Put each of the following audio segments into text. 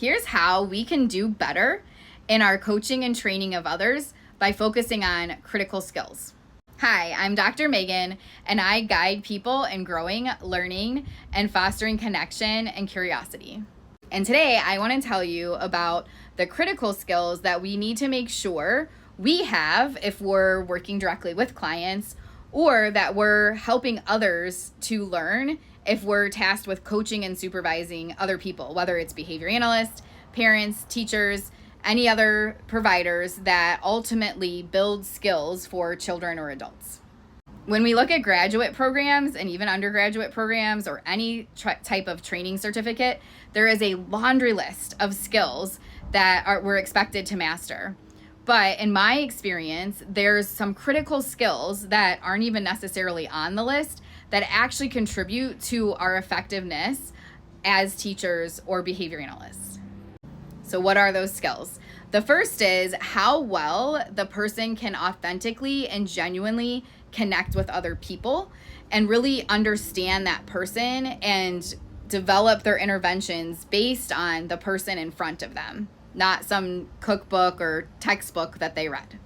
Here's how we can do better in our coaching and training of others by focusing on critical skills. Hi, I'm Dr. Megan, and I guide people in growing, learning, and fostering connection and curiosity. And today I want to tell you about the critical skills that we need to make sure we have if we're working directly with clients, or that we're helping others to learn if we're tasked with coaching and supervising other people, whether it's behavior analysts, parents, teachers, any other providers that ultimately build skills for children or adults. When we look at graduate programs and even undergraduate programs or any type of training certificate, there is a laundry list of skills that we're expected to master. But in my experience, there's some critical skills that aren't even necessarily on the list that actually contribute to our effectiveness as teachers or behavior analysts. So what are those skills? The first is how well the person can authentically and genuinely connect with other people and really understand that person and develop their interventions based on the person in front of them, not some cookbook or textbook that they read.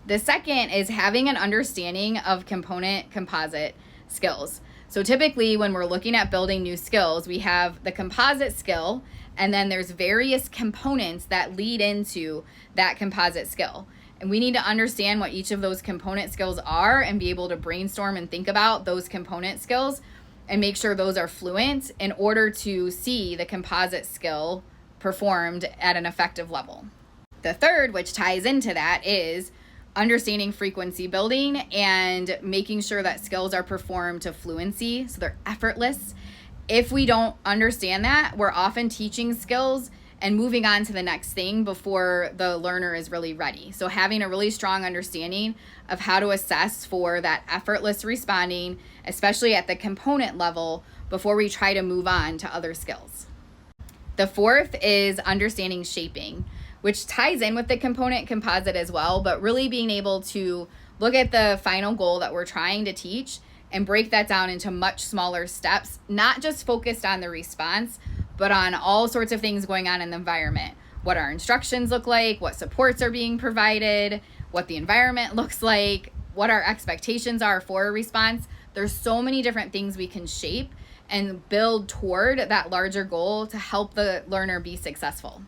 The second is having an understanding of composite skills. So typically when we're looking at building new skills, we have the composite skill, and then there's various components that lead into that composite skill. And we need to understand what each of those component skills are and be able to brainstorm and think about those component skills and make sure those are fluent in order to see the composite skill performed at an effective level. The third, which ties into that, is understanding frequency building and making sure that skills are performed to fluency, so they're effortless. If we don't understand that, we're often teaching skills and moving on to the next thing before the learner is really ready. So having a really strong understanding of how to assess for that effortless responding, especially at the component level, before we try to move on to other skills. The fourth is understanding shaping, which ties in with the component composite as well, but really being able to look at the final goal that we're trying to teach and break that down into much smaller steps, not just focused on the response, but on all sorts of things going on in the environment. What our instructions look like, what supports are being provided, what the environment looks like, what our expectations are for a response. There's so many different things we can shape and build toward that larger goal to help the learner be successful.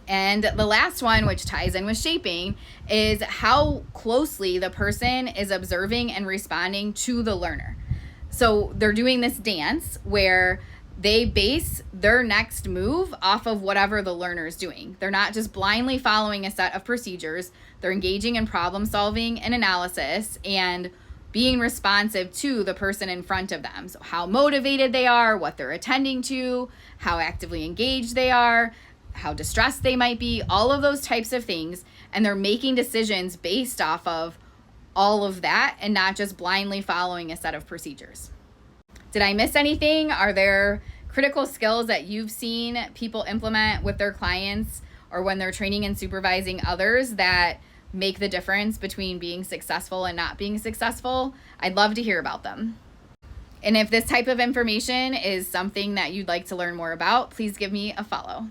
And the last one, which ties in with shaping, is how closely the person is observing and responding to the learner. So they're doing this dance where they base their next move off of whatever the learner is doing. They're not just blindly following a set of procedures. They're engaging in problem solving and analysis and being responsive to the person in front of them. So how motivated they are, what they're attending to, how actively engaged they are, how distressed they might be, all of those types of things. And they're making decisions based off of all of that and not just blindly following a set of procedures. Did I miss anything? Are there critical skills that you've seen people implement with their clients or when they're training and supervising others that make the difference between being successful and not being successful? I'd love to hear about them. And if this type of information is something that you'd like to learn more about, please give me a follow.